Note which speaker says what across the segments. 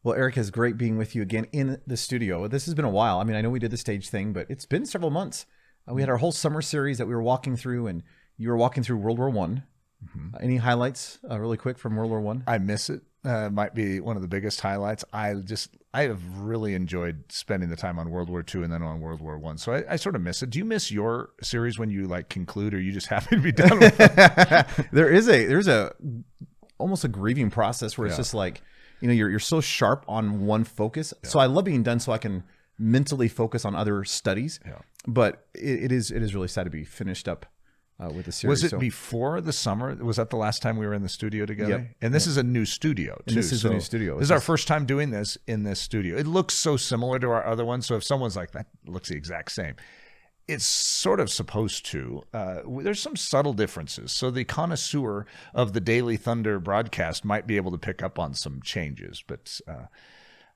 Speaker 1: Well, Eric, it's great being with you again in the studio. This has been a while. I mean, I know we did the stage thing, but it's been several months. We had our whole summer series that we were walking through, and you were walking through World War One. Any highlights really quick from World War One?
Speaker 2: I miss it. Might be one of the biggest highlights. I have really enjoyed spending the time on World War II and then on World War One. So I sort of miss it. Do you miss your series when you like conclude, or are you just happy to be done with it?
Speaker 1: There's a almost a grieving process where it's just like, you know, you're so sharp on one focus. So I love being done so I can mentally focus on other studies. But it is really sad to be finished up with the series.
Speaker 2: Was it before the summer? Was that the last time we were in the studio together? And this is a new studio, too.
Speaker 1: And this is a new studio.
Speaker 2: This is our first time doing this in this studio. It looks so similar to our other one. So if someone's like, that looks the exact same, it's sort of supposed to. There's some subtle differences. So the connoisseur of the Daily Thunder broadcast might be able to pick up on some changes. But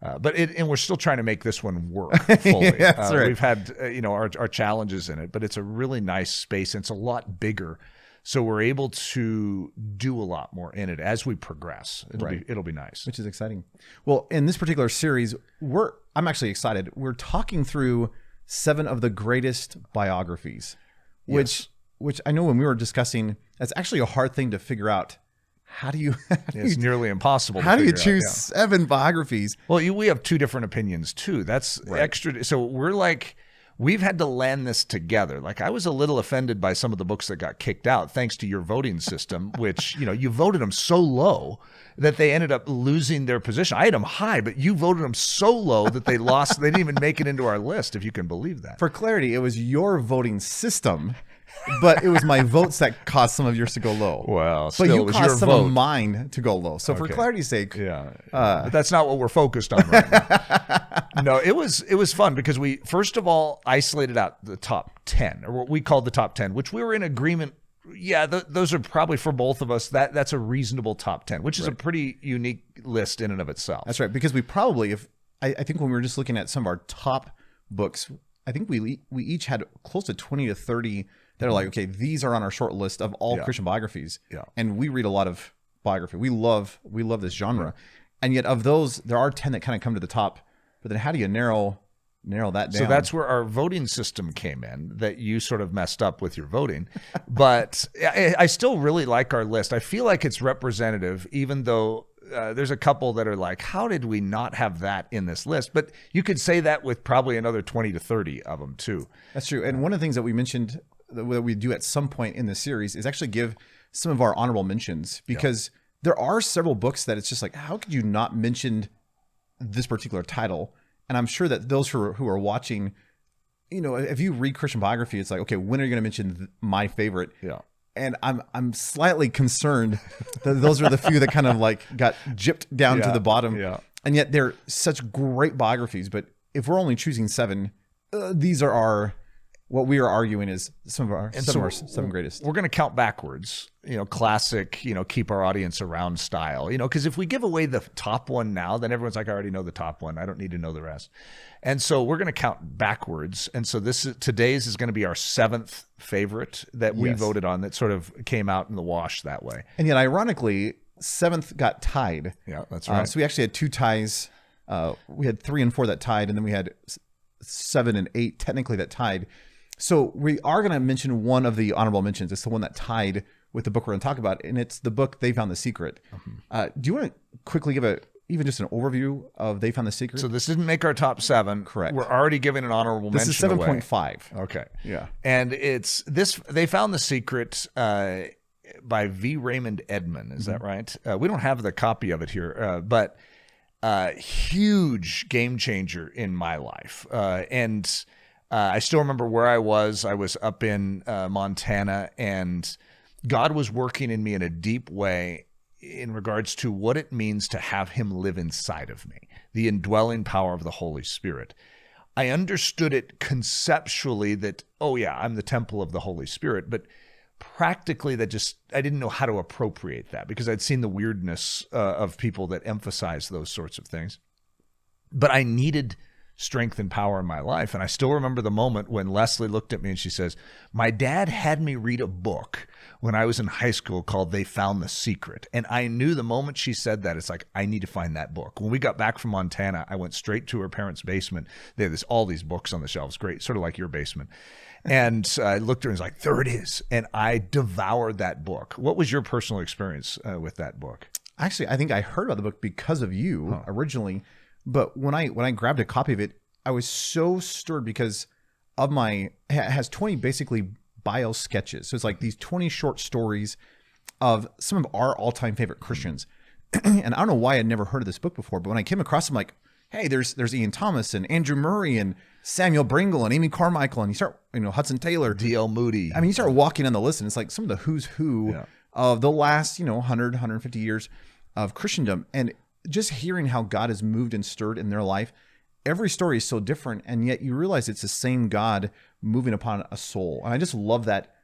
Speaker 2: we're still trying to make this one work fully.
Speaker 1: That's right.
Speaker 2: We've had our challenges in it, but it's a really nice space and it's a lot bigger, so we're able to do a lot more in it as we progress. It'll be nice,
Speaker 1: which is exciting. Well, in this particular series, I'm actually excited. We're talking through 7 of the greatest biographies, which I know when we were discussing, that's actually a hard thing to figure out.
Speaker 2: It's nearly impossible.
Speaker 1: How do you choose 7 biographies?
Speaker 2: Well, we have 2 different opinions too. That's extra. So we've had to land this together. Like, I was a little offended by some of the books that got kicked out thanks to your voting system, which, you voted them so low that they ended up losing their position. I had them high, but you voted them so low that they lost. They didn't even make it into our list, if you can believe that.
Speaker 1: For clarity, it was your voting system, but it was my votes that caused some of yours to go low.
Speaker 2: Well, still,
Speaker 1: but you
Speaker 2: it was
Speaker 1: caused
Speaker 2: your
Speaker 1: some
Speaker 2: vote.
Speaker 1: of mine to go low. So for clarity's sake,
Speaker 2: but that's not what we're focused on right now. No, it was fun because we first of all isolated out the top 10, or what we called the top 10, which we were in agreement. Yeah, those are probably for both of us. That's a reasonable top 10, which is a pretty unique list in and of itself.
Speaker 1: That's right, because we probably, I think when we were just looking at some of our top books, I think we each had close to 20 to 30 that are like, okay, these are on our short list of all Christian biographies. And we read a lot of biography. We love this genre. And yet of those, there are 10 that kind of come to the top. But then how do you narrow that down?
Speaker 2: So that's where our voting system came in, that you sort of messed up with your voting. But I still really like our list. I feel like it's representative, even though there's a couple that are like, how did we not have that in this list? But you could say that with probably another 20 to 30 of them too.
Speaker 1: That's true. And one of the things that we mentioned that we do at some point in this series is actually give some of our honorable mentions, because there are several books that it's just like, how could you not mention this particular title? And I'm sure that those who are watching, if you read Christian biography, it's like, okay, when are you going to mention my favorite? And I'm slightly concerned that those are the few that kind of like got gypped down to the bottom. And yet they're such great biographies. But if we're only choosing 7, these are what we are arguing is some of our 7 greatest.
Speaker 2: We're going to count backwards, classic, keep our audience around style, because if we give away the top one now, then everyone's like, I already know the top one. I don't need to know the rest. And so we're going to count backwards. And so today's is going to be our 7th favorite that we voted on, that sort of came out in the wash that way.
Speaker 1: And yet ironically, 7th got tied.
Speaker 2: Yeah, that's right.
Speaker 1: So we actually had 2 ties. We had 3 and 4 that tied, and then we had 7 and 8 technically that tied. So we are going to mention one of the honorable mentions. It's the one that tied with the book we're going to talk about, and it's the book They Found the Secret. Do you want to quickly give even just an overview of They Found the Secret?
Speaker 2: So this didn't make our top 7.
Speaker 1: Correct.
Speaker 2: We're already giving an honorable mention.
Speaker 1: This is 7.5.
Speaker 2: Okay.
Speaker 1: Yeah.
Speaker 2: And it's this. They Found the Secret by V. Raymond Edman. Is that right? We don't have the copy of it here, but huge game changer in my life, and. I still remember where I was. I was up in Montana, and God was working in me in a deep way in regards to what it means to have him live inside of me, the indwelling power of the Holy Spirit. I understood it conceptually that, I'm the temple of the Holy Spirit, but practically I didn't know how to appropriate that, because I'd seen the weirdness of people that emphasize those sorts of things. But I needed strength and power in my life. And I still remember the moment when Leslie looked at me and she says, my dad had me read a book when I was in high school called They Found the Secret. And I knew the moment she said that, it's like, I need to find that book. When we got back from Montana, I went straight to her parents' basement. They had all these books on the shelves, great, sort of like your basement. And I looked at her and was like, there it is. And I devoured that book. What was your personal experience with that book?
Speaker 1: Actually, I think I heard about the book because of you originally. But when I grabbed a copy of it, I was so stirred because of it has 20 basically bio sketches. So it's like these 20 short stories of some of our all-time favorite Christians. And I don't know why I'd never heard of this book before, but when I came across it, I'm like, hey, there's Ian Thomas and Andrew Murray and Samuel Bringle and Amy Carmichael, and you start, Hudson Taylor,
Speaker 2: D.L. Moody.
Speaker 1: I mean, you start walking down the list and it's like some of the who's who of the last, 100, 150 years of Christendom. And just hearing how God has moved and stirred in their life, every story is so different, and yet you realize it's the same God moving upon a soul. And I just love that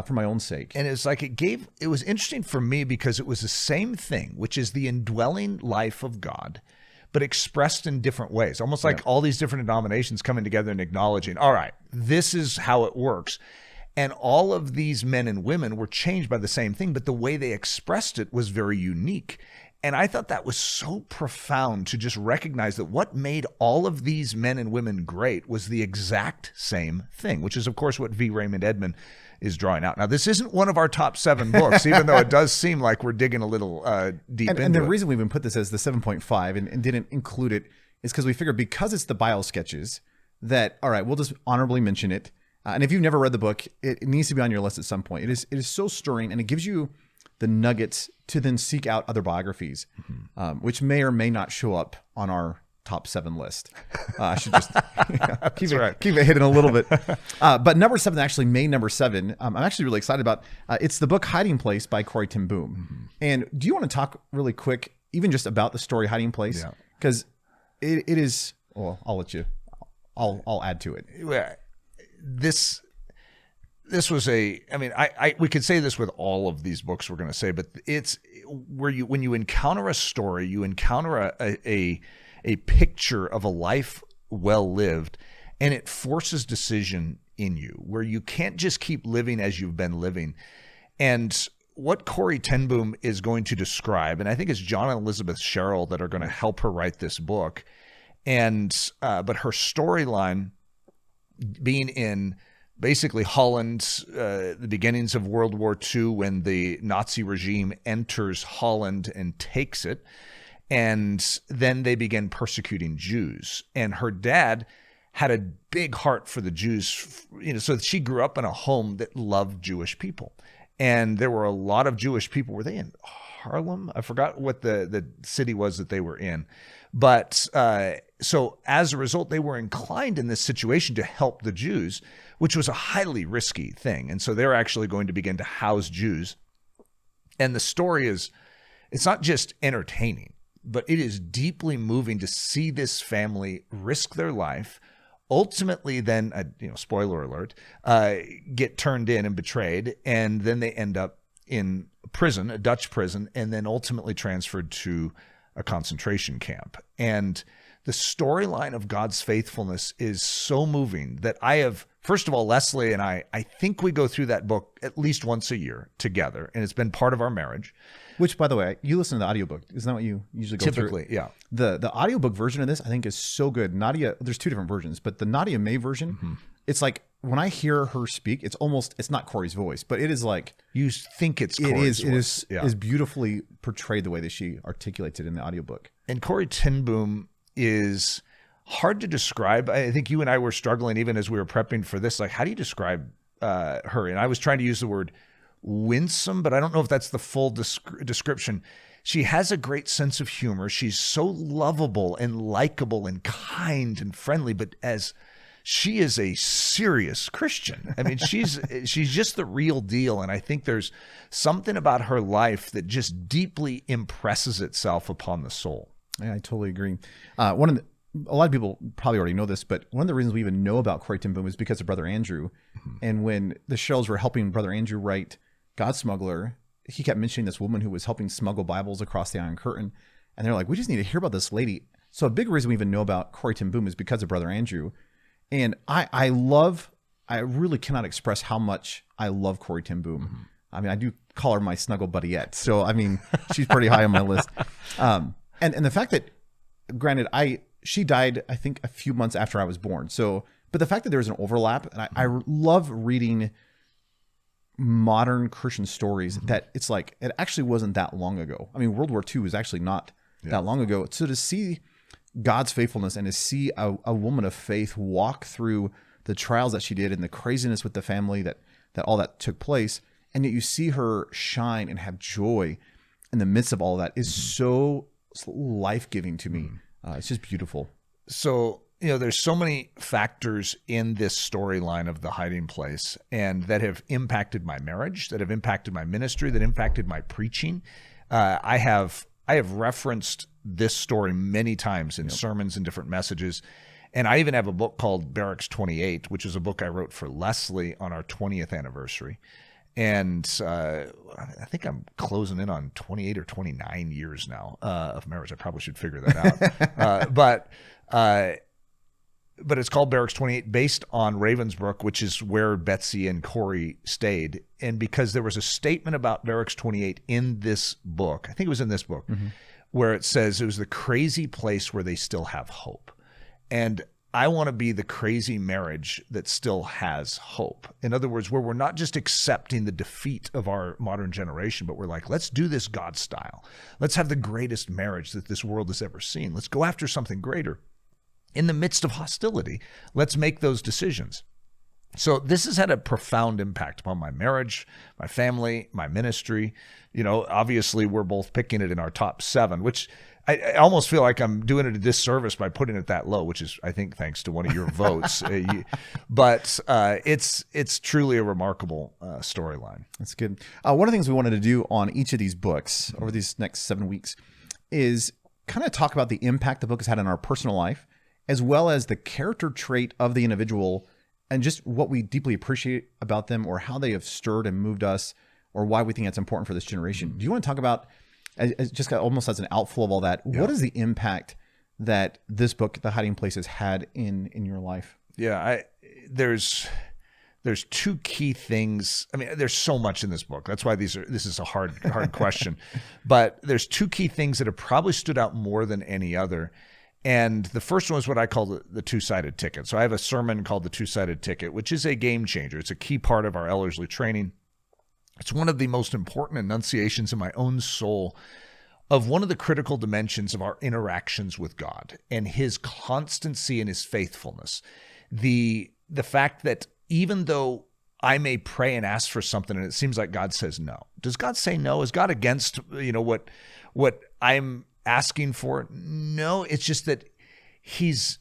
Speaker 1: for my own sake.
Speaker 2: And it's like it was interesting for me because it was the same thing, which is the indwelling life of God, but expressed in different ways, almost like all these different denominations coming together and acknowledging, all right, this is how it works. And all of these men and women were changed by the same thing, but the way they expressed it was very unique. And I thought that was so profound to just recognize that what made all of these men and women great was the exact same thing, which is, of course, what V. Raymond Edman is drawing out. Now, this isn't one of our top 7 books, even though it does seem like we're digging a little deep into it.
Speaker 1: And the reason we even put this as the 7.5 and didn't include it is because we figured because it's the bio sketches that, all right, we'll just honorably mention it. And if you've never read the book, it needs to be on your list at some point. It is so stirring, and it gives you the nuggets to then seek out other biographies, which may or may not show up on our top 7 list. I should just keep it hidden a little bit. But number 7, actually May number 7, I'm actually really excited about. It's the book Hiding Place by Corrie ten Boom. And do you want to talk really quick, even just about the story Hiding Place? Because it is, well, I'll let you, I'll add to it.
Speaker 2: This was we could say this with all of these books we're going to say, but it's where when you encounter a story, you encounter a picture of a life well lived, and it forces decision in you where you can't just keep living as you've been living. And what Corrie ten Boom is going to describe, and I think it's John and Elizabeth Sherrill that are going to help her write this book, and but her storyline being in basically Holland, the beginnings of World War II, when the Nazi regime enters Holland and takes it, and then they begin persecuting Jews. And her dad had a big heart for the Jews, so she grew up in a home that loved Jewish people. And there were a lot of Jewish people. Were they in Harlem? I forgot what the city was that they were in. But so as a result, they were inclined in this situation to help the Jews, which was a highly risky thing. And so they're actually going to begin to house Jews. And the story it's not just entertaining, but it is deeply moving to see this family risk their life, ultimately then, spoiler alert, get turned in and betrayed. And then they end up in prison, a Dutch prison, and then ultimately transferred to a concentration camp. And the storyline of God's faithfulness is so moving that first of all, Leslie and I think we go through that book at least once a year together, and it's been part of our marriage.
Speaker 1: Which, by the way, you listen to the audiobook. Isn't that what you usually go through?
Speaker 2: Typically, yeah.
Speaker 1: The audiobook version of this, I think, is so good. Nadia, there's 2 different versions, but the Nadia May version, it's like when I hear her speak, it's not Corey's voice, but it is like,
Speaker 2: you think it's Corey's voice.
Speaker 1: It is beautifully portrayed the way that she articulates it in the audiobook.
Speaker 2: And Corrie ten Boom is hard to describe. I think you and I were struggling even as we were prepping for this. Like, how do you describe her? And I was trying to use the word winsome, but I don't know if that's the full description. She has a great sense of humor. She's so lovable and likable and kind and friendly, but as she is a serious Christian. I mean, she's just the real deal. And I think there's something about her life that just deeply impresses itself upon the soul.
Speaker 1: Yeah, I totally agree. A lot of people probably already know this, but one of the reasons we even know about Corrie ten Boom is because of Brother Andrew. And when the Sherrills were helping Brother Andrew write God Smuggler, he kept mentioning this woman who was helping smuggle Bibles across the Iron Curtain. And they're like, we just need to hear about this lady. So a big reason we even know about Corrie ten Boom is because of Brother Andrew. And I really cannot express how much I love Corrie ten Boom.
Speaker 2: Mm-hmm.
Speaker 1: I mean, I do call her my snuggle buddiette. So, I mean, she's pretty high on my list. And the fact that, granted, she died, I think, a few months after I was born. So, but the fact that there's an overlap, and I love reading modern Christian stories that it's like, it actually wasn't that long ago. I mean, World War II was actually not that long ago. So to see God's faithfulness and to see a woman of faith walk through the trials that she did and the craziness with the family that all that took place, and yet you see her shine and have joy in the midst of all of that is so life-giving to me. It's just beautiful.
Speaker 2: So, there's so many factors in this storyline of The Hiding Place, and that have impacted my marriage, that have impacted my ministry, that impacted my preaching. I have referenced this story many times in sermons and different messages. And I even have a book called Barracks 28, which is a book I wrote for Leslie on our 20th anniversary. And I think I'm closing in on 28 or 29 years now of marriage. I probably should figure that out. But it's called Barracks 28, based on Ravensbrück, which is where Betsy and Corey stayed. And because there was a statement about Barracks 28 in this book, I think it was in this book, where it says it was the crazy place where they still have hope. And I want to be the crazy marriage that still has hope. In other words, where we're not just accepting the defeat of our modern generation, but we're like, let's do this God style. Let's have the greatest marriage that this world has ever seen. Let's go after something greater. In the midst of hostility, let's make those decisions. So this has had a profound impact upon my marriage, my family, my ministry. Obviously we're both picking it in our top 7, which I almost feel like I'm doing it a disservice by putting it that low, which is, I think, thanks to one of your votes. But it's truly a remarkable storyline.
Speaker 1: That's good. One of the things we wanted to do on each of these books over these next 7 weeks is kind of talk about the impact the book has had on our personal life, as well as the character trait of the individual and just what we deeply appreciate about them, or how they have stirred and moved us, or why we think that's important for this generation. Do you want to talk about, just almost as an outflow of all that, what is the impact that this book, The Hiding Place, has had in your life?
Speaker 2: Yeah, there's 2 key things. I mean, there's so much in this book. That's why this is a hard question. But there's 2 key things that have probably stood out more than any other. And the first one is what I call the two-sided ticket. So I have a sermon called The Two-Sided Ticket, which is a game changer. It's a key part of our Ellerslie training. It's one of the most important enunciations in my own soul of one of the critical dimensions of our interactions with God and his constancy and his faithfulness. The fact that even though I may pray and ask for something and it seems like God says no. Does God say no? Is God against what I'm asking for? No, it's just that he's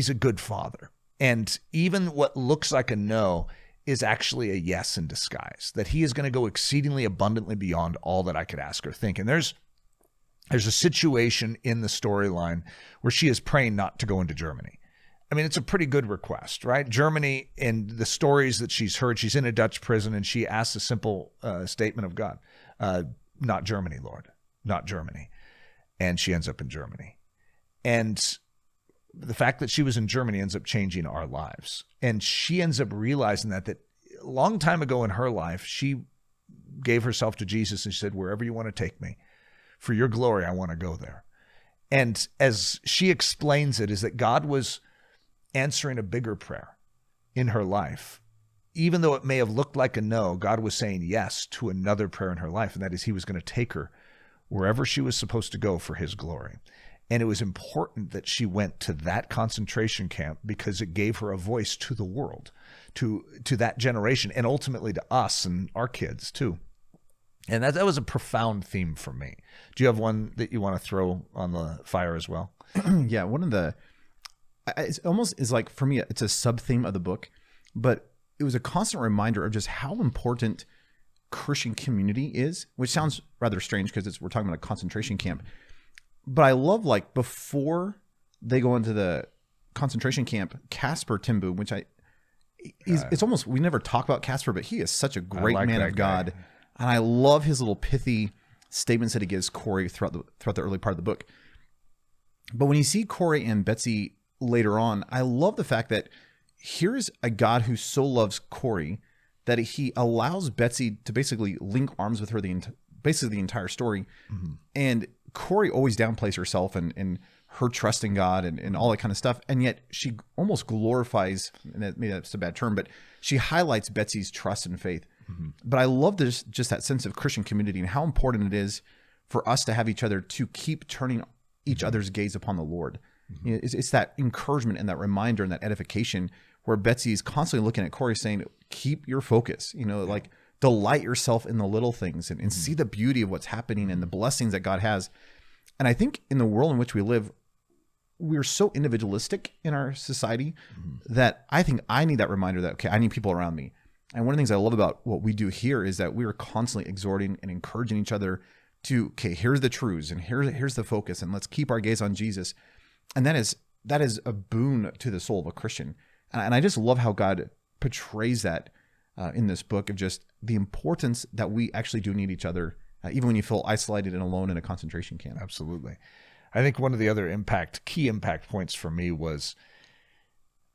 Speaker 2: a good father. And even what looks like a no is actually a yes in disguise, that he is going to go exceedingly abundantly beyond all that I could ask or think. And there's a situation in the storyline where she is praying not to go into Germany. I mean, it's a pretty good request, right? Germany, and the stories that she's heard, she's in a Dutch prison and she asks a simple statement of God, not Germany, Lord, not Germany. And she ends up in Germany. And the fact that she was in Germany ends up changing our lives. And she ends up realizing that a long time ago in her life, she gave herself to Jesus and she said, wherever you want to take me, for your glory, I want to go there. And as she explains it, is that God was answering a bigger prayer in her life. Even though it may have looked like a no, God was saying yes to another prayer in her life. And that is, he was going to take her wherever she was supposed to go for his glory. And it was important that she went to that concentration camp because it gave her a voice to the world, to that generation, and ultimately to us and our kids too. And that was a profound theme for me. Do you have one that you want to throw on the fire as well?
Speaker 1: Yeah, one of the, it's almost is like, for me, it's a sub-theme of the book, but it was a constant reminder of just how important Christian community is, which sounds rather strange because we're talking about a concentration camp. But I love, like, before they go into the concentration camp, Casper ten Boom, which it's almost, we never talk about Casper, but he is such a great man of God. And I love his little pithy statements that he gives Corey throughout the early part of the book. But when you see Corey and Betsy later on, I love the fact that here's a God who so loves Corey that he allows Betsy to basically link arms with her basically the entire story. And Corey always downplays herself and her trust in God and all that kind of stuff. And yet she almost glorifies, and maybe that's a bad term, but she highlights Betsy's trust and faith. But I love this, just that sense of Christian community and how important it is for us to have each other to keep turning each other's gaze upon the Lord. You know, it's that encouragement and that reminder and that edification where Betsy is constantly looking at Corey saying, keep your focus, like delight yourself in the little things and see the beauty of what's happening and the blessings that God has. And I think in the world in which we live, we're so individualistic in our society that I think I need that reminder that, okay, I need people around me. And one of the things I love about what we do here is that we are constantly exhorting and encouraging each other to, okay, here's the truths and here's the focus, and let's keep our gaze on Jesus. And that is a boon to the soul of a Christian. And I just love how God portrays that in this book of just the importance that we actually do need each other, even when you feel isolated and alone in a concentration camp.
Speaker 2: Absolutely. I think one of the other key impact points for me was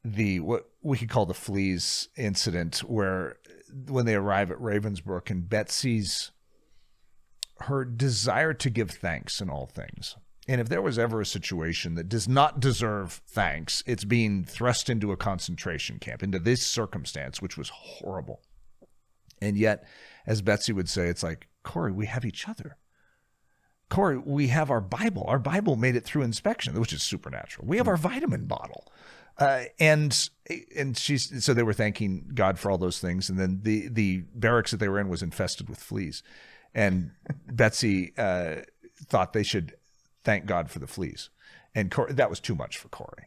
Speaker 2: what we could call the fleas incident, where when they arrive at Ravensbrück and her desire to give thanks in all things. And if there was ever a situation that does not deserve thanks, it's being thrust into a concentration camp, into this circumstance, which was horrible. And yet, as Betsy would say, it's like, Corey, we have each other. Corey, we have our Bible. Our Bible made it through inspection, which is supernatural. We have our vitamin bottle. And so they were thanking God for all those things. And then the barracks that they were in was infested with fleas. And Betsy thought they should thank God for the fleas. And that was too much for Corey.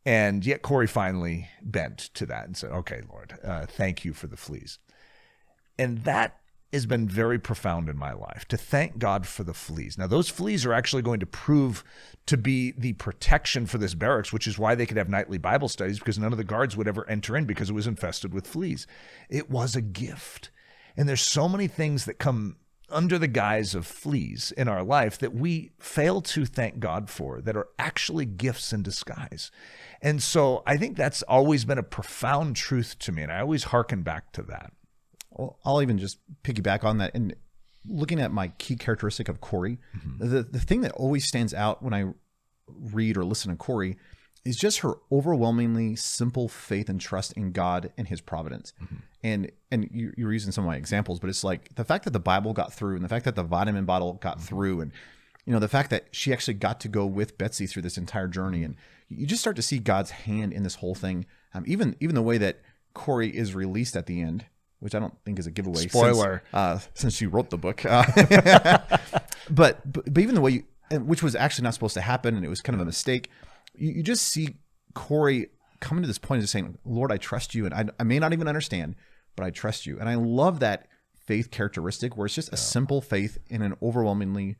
Speaker 2: And yet Corey finally bent to that and said, okay, Lord, thank you for the fleas. And that has been very profound in my life, to thank God for the fleas. Now, those fleas are actually going to prove to be the protection for this barracks, which is why they could have nightly Bible studies, because none of the guards would ever enter in because it was infested with fleas. It was a gift. And there's so many things that come under the guise of fleas in our life that we fail to thank God for, that are actually gifts in disguise. And so I think that's always been a profound truth to me, and I always hearken back to that.
Speaker 1: Well, I'll even just piggyback on that. And looking at my key characteristic of Corey, the thing that always stands out when I read or listen to Corey is just her overwhelmingly simple faith and trust in God and his providence. And you're using some of my examples, but it's like the fact that the Bible got through and the fact that the vitamin bottle got through, and the fact that she actually got to go with Betsy through this entire journey. And you just start to see God's hand in this whole thing. Even the way that Corey is released at the end, which I don't think is a giveaway.
Speaker 2: Spoiler.
Speaker 1: Since she wrote the book. But even the way which was actually not supposed to happen, and it was kind of a mistake. You just see Corey coming to this point of just saying, Lord, I trust you. And I may not even understand, but I trust you. And I love that faith characteristic where it's just a simple faith in an overwhelmingly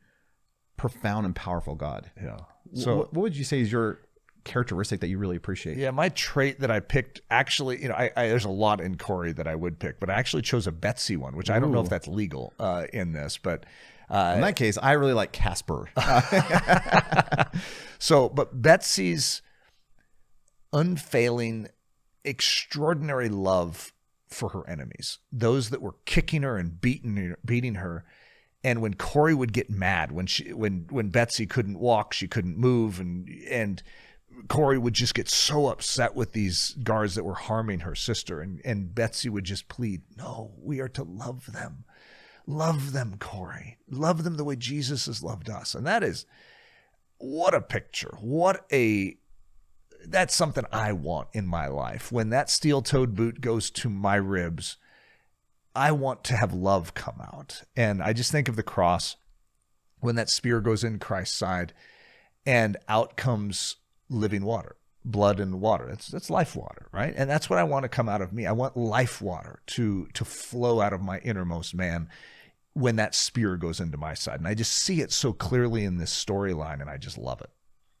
Speaker 1: profound and powerful God.
Speaker 2: Yeah.
Speaker 1: So what would you say is your characteristic that you really appreciate?
Speaker 2: Yeah, my trait that I picked, actually, I there's a lot in Corey that I would pick, but I actually chose a Betsy one, which I don't know if that's legal in this, but
Speaker 1: in that case, I really like Casper.
Speaker 2: But Betsy's unfailing, extraordinary love for her enemies, those that were kicking her and beating her. And when Corey would get mad, when Betsy couldn't walk, she couldn't move, and Corey would just get so upset with these guards that were harming her sister, and Betsy would just plead, no, we are to love them. Love them, Corey. Love them the way Jesus has loved us. And that is, what a picture. That's something I want in my life. When that steel-toed boot goes to my ribs, I want to have love come out. And I just think of the cross, when that spear goes in Christ's side, and out comes living water, blood and water. That's life water, right? And that's what I want to come out of me. I want life water to flow out of my innermost man when that spear goes into my side. And I just see it so clearly in this storyline, and I just love it.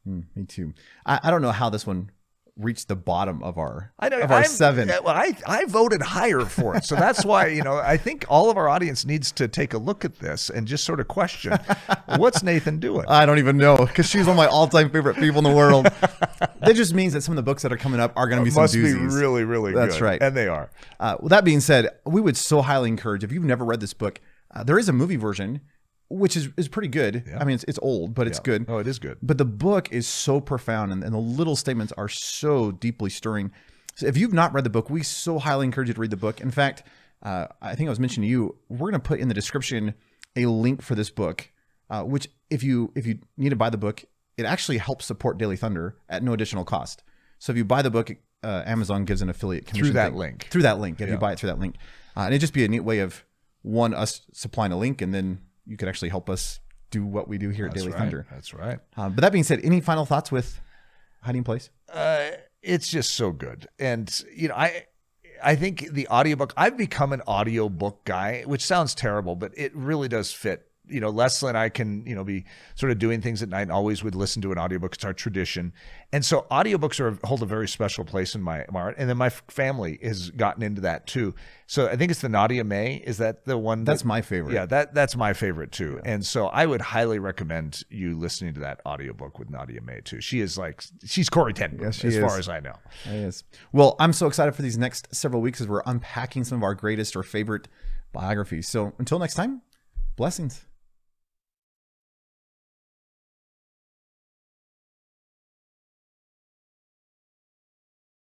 Speaker 1: Me too. I don't know how this one reached the bottom of our
Speaker 2: I know,
Speaker 1: of our 7.
Speaker 2: Well, I voted higher for it, so that's why I think all of our audience needs to take a look at this and just sort of question, what's Nathan doing?
Speaker 1: I don't even know, because she's one of my all-time favorite people in the world. That just means that some of the books that are coming up are going to be some doozies.
Speaker 2: Must be really, really good.
Speaker 1: That's right,
Speaker 2: and they are.
Speaker 1: With that being said, we would so highly encourage, if you've never read this book, there is a movie version, which is pretty good. Yeah. I mean, it's old, but it's good.
Speaker 2: Oh, it is good.
Speaker 1: But the book is so profound, and the little statements are so deeply stirring. So if you've not read the book, we so highly encourage you to read the book. In fact, I think I was mentioning to you, we're going to put in the description a link for this book, which if you need to buy the book, it actually helps support Daily Thunder at no additional cost. So if you buy the book, Amazon gives an affiliate commission
Speaker 2: through that link.
Speaker 1: Through that link, if you buy it through that link. And it'd just be a neat way of, us supplying a link, and then you could actually help us do what we do here at Daily Thunder.
Speaker 2: That's right.
Speaker 1: But that being said, any final thoughts with Hiding Place?
Speaker 2: It's just so good. And, I think the audiobook, I've become an audiobook guy, which sounds terrible, but it really does fit. Leslie and I can, be sort of doing things at night and always would listen to an audiobook. It's our tradition. And so audiobooks hold a very special place in my heart. And then my family has gotten into that too. So I think it's the Nadia May. Is that the one?
Speaker 1: That's my favorite.
Speaker 2: Yeah, that's my favorite too. Yeah. And so I would highly recommend you listening to that audiobook with Nadia May too. She's Corey Ten, yes, as far as I know.
Speaker 1: She is. Well, I'm so excited for these next several weeks as we're unpacking some of our greatest or favorite biographies. So until next time, blessings.